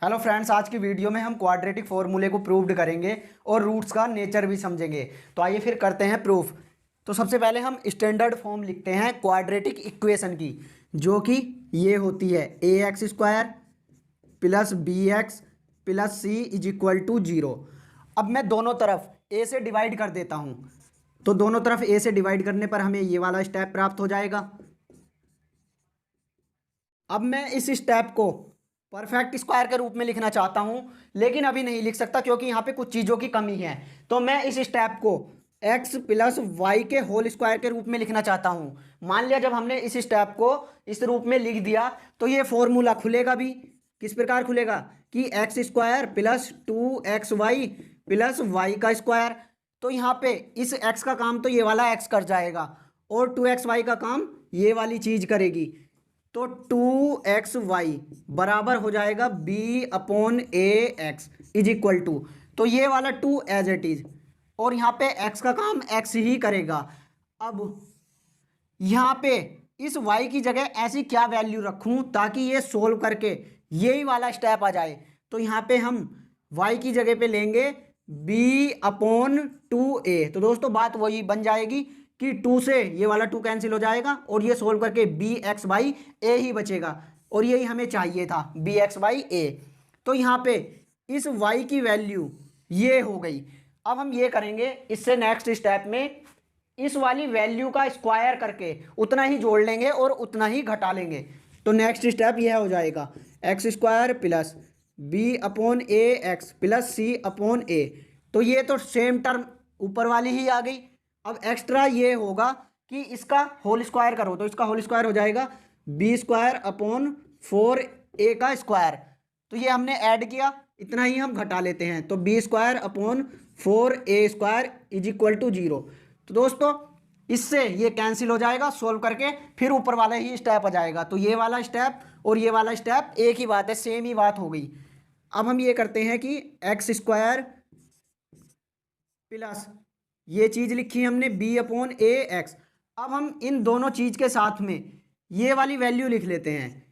Hello friends, आज की video में हम क्वाड्रेटिक फॉर्मूले को प्रूव्ड करेंगे और रूट्स का नेचर भी समझेंगे। तो आइए फिर करते हैं प्रूफ। तो सबसे पहले हम स्टैंडर्ड फॉर्म लिखते हैं क्वाड्रेटिक इक्वेशन की, जो कि ये होती है a x square plus b x plus c is equal to zero. अब मैं दोनों तरफ ए से डिवाइड कर देता हूँ। तो दोनों तरफ ए से डिवाइड करने पर हमें ये वाला स्टेप प्राप्त हो जाएगा। अब मैं इस स्टेप को परफेक्ट स्क्वायर के रूप में लिखना चाहता हूं, लेकिन अभी नहीं लिख सकता क्योंकि यहां पे कुछ चीज़ों की कमी है। तो मैं इस स्टेप को x प्लस वाई के होल स्क्वायर के रूप में लिखना चाहता हूं। मान लिया जब हमने इस स्टेप को इस रूप में लिख दिया तो ये फॉर्मूला खुलेगा भी। किस प्रकार खुलेगा कि x square plus 2xy plus y का स्क्वायर। तो यहाँ पे इस x का काम तो ये वाला x कर जाएगा और 2xy का काम ये वाली चीज करेगी। तो 2xy बराबर हो जाएगा b upon a x is equal to, तो ये वाला 2 एज इट इज और यहाँ पे x का काम x ही करेगा। अब यहाँ पे इस y की जगह ऐसी क्या वैल्यू रखूं ताकि ये सोल्व करके यही वाला स्टेप आ जाए। तो यहाँ पे हम y की जगह पे लेंगे b अपॉन 2a। तो दोस्तों बात वही बन जाएगी कि 2 से ये वाला 2 कैंसिल हो जाएगा और ये सोल्व करके बी एक्स बाई ए ही बचेगा और यही हमें चाहिए था, बी एक्स बाई ए। तो यहाँ पे इस y की वैल्यू ये हो गई। अब हम ये करेंगे इससे नेक्स्ट स्टेप में इस वाली वैल्यू का स्क्वायर करके उतना ही जोड़ लेंगे और उतना ही घटा लेंगे। तो नेक्स्ट स्टेप यह हो जाएगा x square plus b upon a x plus c upon a. तो ये तो सेम टर्म ऊपर वाली ही आ गई। अब एक्स्ट्रा ये होगा कि इसका होल स्क्वायर करो, तो इसका होल स्क्वायर हो जाएगा बी स्क्वायर अपॉन 4a का स्क्वायर। तो ये हमने ऐड किया, इतना ही हम घटा लेते हैं। तो b square upon 4a square is equal to zero. तो दोस्तों इससे ये कैंसिल हो जाएगा सोल्व करके, फिर ऊपर वाला ही स्टेप आ जाएगा। तो ये वाला स्टेप और ये वाला स्टेप एक ही बात है, सेम ही बात हो गई। अब हम ये करते हैं कि एक्स स्क्वायर प्लस ये चीज लिखी हमने बी अपॉन ए एक्स। अब हम इन दोनों चीज के साथ में ये वाली वैल्यू लिख लेते हैं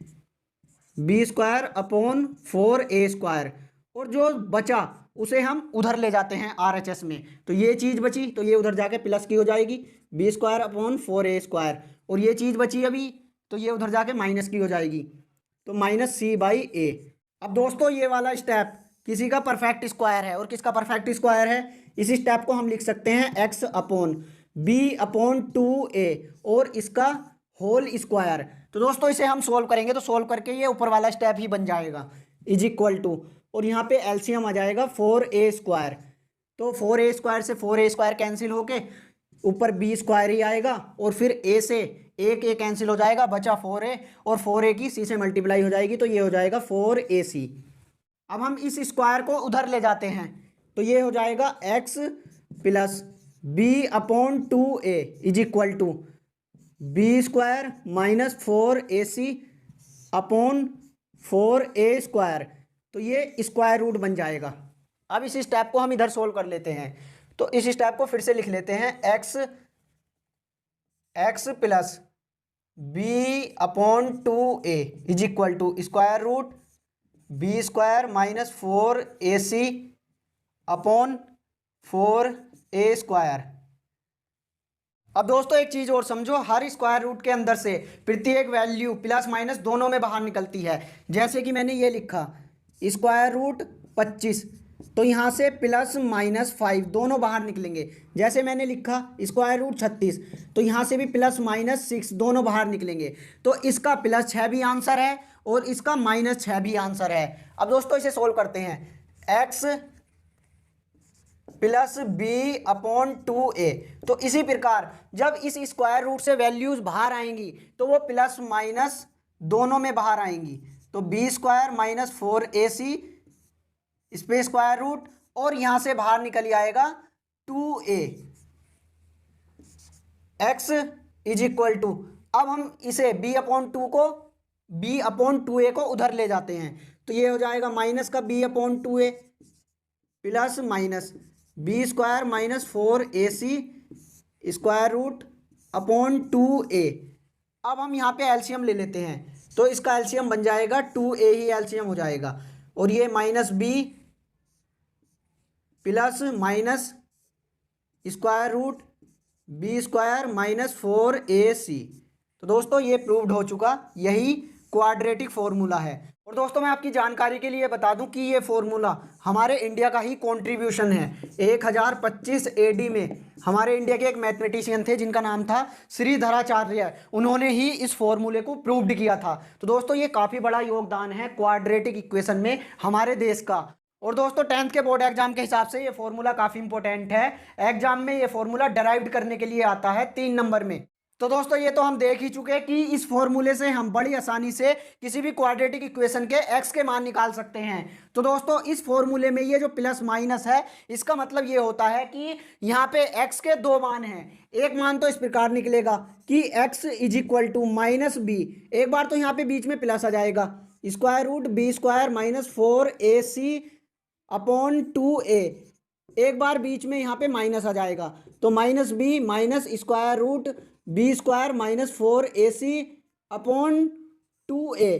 B square upon 4a square और जो बचा उसे हम उधर ले जाते हैं RHS में। तो ये चीज बची तो ये उधर जाके प्लस की हो जाएगी B square upon 4a square, और ये चीज बची अभी तो ये उधर जाके माइनस की हो जाएगी, तो माइनस सी बाई ए। अब दोस्तों ये वाला स्टेप किसी का परफेक्ट स्क्वायर है और किसका परफेक्ट स्क्वायर है, इस स्टेप को हम लिख सकते हैं x upon B upon 2a और इसका होल स्क्वायर। तो दोस्तों इसे हम सोल्व करेंगे तो सोल्व करके ये ऊपर वाला स्टेप ही बन जाएगा इज इक्वल टू, और यहाँ पे एलसीएम आ जाएगा 4a स्क्वायर। तो 4a स्क्वायर से 4a स्क्वायर कैंसिल होके ऊपर बी स्क्वायर ही आएगा और फिर a से एक a कैंसिल हो जाएगा, बचा 4a और 4a की c से मल्टीप्लाई हो जाएगी तो ये हो जाएगा 4ac। अब हम इस स्क्वायर को उधर ले जाते हैं तो ये हो जाएगा x plus b upon 2a is equal to b square minus 4ac upon 4a square. तो ये स्क्वायर रूट बन जाएगा। अब इस स्टेप को हम इधर सोल्व कर लेते हैं। तो इस स्टेप को फिर से लिख लेते हैं x plus b upon 2a is equal to square root b square minus 4ac upon 4a square. अब दोस्तों एक चीज और समझो, हर स्क्वायर रूट के अंदर से प्रत्येक वैल्यू प्लस माइनस दोनों में बाहर निकलती है। जैसे कि मैंने ये लिखा स्क्वायर रूट 25, तो यहाँ से प्लस माइनस 5 दोनों बाहर निकलेंगे। जैसे मैंने लिखा स्क्वायर रूट 36, तो यहाँ से भी प्लस माइनस 6 दोनों बाहर निकलेंगे। तो इसका प्लस 6 भी आंसर है और इसका माइनस 6 भी आंसर है। अब दोस्तों इसे सोल्व करते हैं x plus b upon 2a। तो इसी प्रकार जब इस स्क्वायर रूट से वैल्यूज बाहर आएंगी तो वो प्लस माइनस दोनों में बाहर आएंगी। तो बी स्क्वायर माइनस 4ac इस पे स्क्वायर रूट और यहां से बाहर निकल आएगा 2a x is equal to. अब हम इसे b अपॉन 2 को b अपॉन 2a को उधर ले जाते हैं तो ये हो जाएगा माइनस का b upon 2a plus minus b square minus 4ac square root upon 2a। अब हम यहाँ पे एलसीएम ले लेते हैं तो इसका एलसीएम बन जाएगा 2a ही एलसीएम हो जाएगा। और ये minus b plus minus square root b square minus 4ac। तो दोस्तों ये प्रूव्ड हो चुका, यही क्वाड्रेटिक फॉर्मूला है। और दोस्तों मैं आपकी जानकारी के लिए बता दूं कि ये फॉर्मूला हमारे इंडिया का ही कंट्रीब्यूशन है। 1025 AD में हमारे इंडिया के एक मैथमेटिशियन थे जिनका नाम था श्रीधराचार्य, उन्होंने ही इस फॉर्मूले को प्रूव्ड किया था। तो दोस्तों ये काफ़ी बड़ा योगदान है क्वाड्रेटिक इक्वेशन में हमारे देश का। और दोस्तों 10th के बोर्ड एग्जाम के हिसाब से ये फॉर्मूला काफ़ी इंपॉर्टेंट है। एग्जाम में ये फॉर्मूला डराइव्ड करने के लिए आता है 3 नंबर में। तो दोस्तों ये तो हम देख ही चुके हैं कि इस फॉर्मूले से हम बड़ी आसानी से किसी भी क्वाड्रेटिक इक्वेशन के x के मान निकाल सकते हैं। तो दोस्तों इस फॉर्मूले में ये जो प्लस माइनस है, इसका मतलब ये होता है कि यहाँ पे x के 2 मान हैं। एक मान तो इस प्रकार निकलेगा कि x is equal to minus b, एक बार तो यहाँ पे बीच में प्लस आ जाएगा, square root b square minus 4ac upon 2a, एक बार बीच में यहाँ पे माइनस आ जाएगा, तो minus b minus square root b square minus 4ac upon 2a।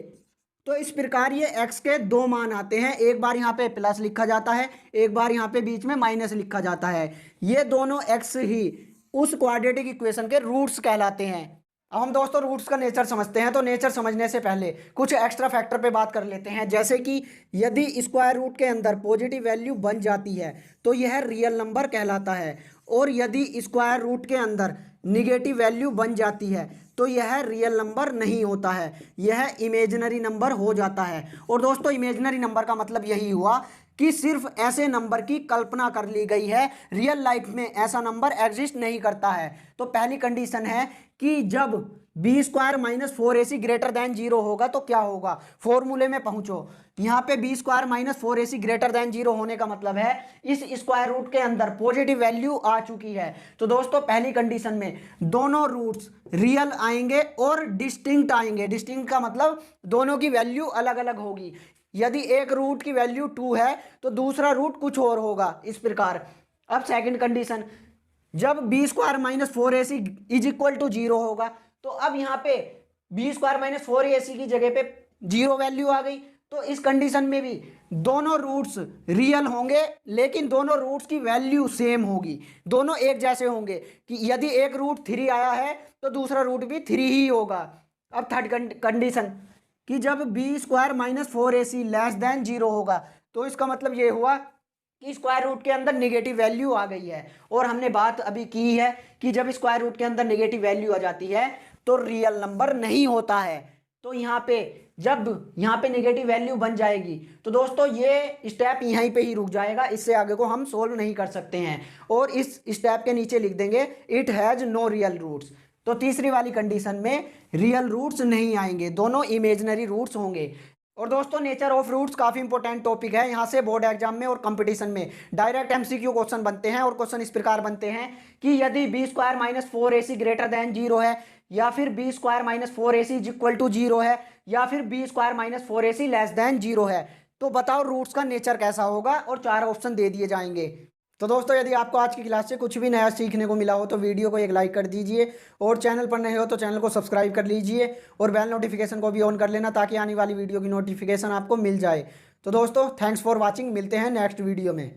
तो इस प्रकार ये x के 2 मान आते हैं, एक बार यहाँ पे प्लस लिखा जाता है, एक बार यहाँ पे बीच में माइनस लिखा जाता है। ये दोनों x ही उस क्वाड्रेटिक इक्वेशन के रूट्स कहलाते हैं। अब हम दोस्तों रूट्स का नेचर समझते हैं। तो नेचर समझने से पहले कुछ एक्स्ट्रा फैक्टर पे बात कर लेते हैं, जैसे कि यदि स्क्वायर रूट के अंदर पॉजिटिव वैल्यू बन जाती है तो यह रियल नंबर कहलाता है, और यदि स्क्वायर रूट के अंदर निगेटिव वैल्यू बन जाती है तो यह रियल नंबर नहीं होता है, यह इमेजिनरी नंबर हो जाता है। और दोस्तों इमेजिनरी नंबर का मतलब यही हुआ कि सिर्फ ऐसे नंबर की कल्पना कर ली गई है, रियल लाइफ में ऐसा नंबर एग्जिस्ट नहीं करता है। तो पहली कंडीशन है कि जब B square minus 4ac greater than 0 होगा तो क्या होगा, फॉर्मूले में पहुंचो। यहाँ पे B square minus 4ac greater than 0 होने का मतलब है इस स्क्वायर रूट के अंदर पॉजिटिव वैल्यू आ चुकी है। तो दोस्तों पहली कंडीशन में दोनों रूट्स रियल आएंगे और डिस्टिंक्ट आएंगे। डिस्टिंक्ट का मतलब दोनों की वैल्यू अलग अलग होगी। यदि एक रूट की वैल्यू 2 है तो दूसरा रूट कुछ और होगा, इस प्रकार। अब सेकंड कंडीशन, जब B square minus 4ac is equal to 0 होगा, तो अब यहाँ पे बी स्क्वायर माइनस 4ac की जगह पे 0 वैल्यू आ गई। तो इस कंडीशन में भी दोनों रूट्स रियल होंगे, लेकिन दोनों रूट्स की वैल्यू सेम होगी, दोनों एक जैसे होंगे। कि यदि एक रूट 3 आया है तो दूसरा रूट भी 3 ही होगा। अब थर्ड कंडीशन कि जब B square minus 4ac less than 0 होगा, तो इसका मतलब ये हुआ कि स्क्वायर रूट के अंदर नेगेटिव वैल्यू आ गई है। और हमने बात अभी की है कि जब स्क्वायर रूट के अंदर नेगेटिव वैल्यू आ जाती है तो रियल नंबर नहीं होता है। तो यहाँ पे जब यहाँ पे नेगेटिव वैल्यू बन जाएगी तो दोस्तों ये स्टेप यहीं पे ही रुक जाएगा, इससे आगे को हम सोल्व नहीं कर सकते हैं। और इस स्टेप के नीचे लिख देंगे it has no real roots. तो तीसरी वाली कंडीशन में रियल रूट्स नहीं आएंगे, दोनों इमेजिनरी रूट्स होंगे। और दोस्तों नेचर ऑफ रूट्स काफ़ी इंपॉर्टेंट टॉपिक है, यहाँ से बोर्ड एग्जाम में और कंपटीशन में डायरेक्ट एमसीक्यू क्वेश्चन बनते हैं। और क्वेश्चन इस प्रकार बनते हैं कि यदि B square minus 4ac greater than 0 है, या फिर B square minus 4ac is equal to 0 है, या फिर B square minus 4ac less than 0 है, तो बताओ रूट्स का नेचर कैसा होगा, और 4 ऑप्शन दे दिए जाएंगे। तो दोस्तों यदि आपको आज की क्लास से कुछ भी नया सीखने को मिला हो तो वीडियो को एक लाइक कर दीजिए, और चैनल पर नए हो तो चैनल को सब्सक्राइब कर लीजिए, और बेल नोटिफिकेशन को भी ऑन कर लेना ताकि आने वाली वीडियो की नोटिफिकेशन आपको मिल जाए। तो दोस्तों थैंक्स फॉर वॉचिंग, मिलते हैं नेक्स्ट वीडियो में।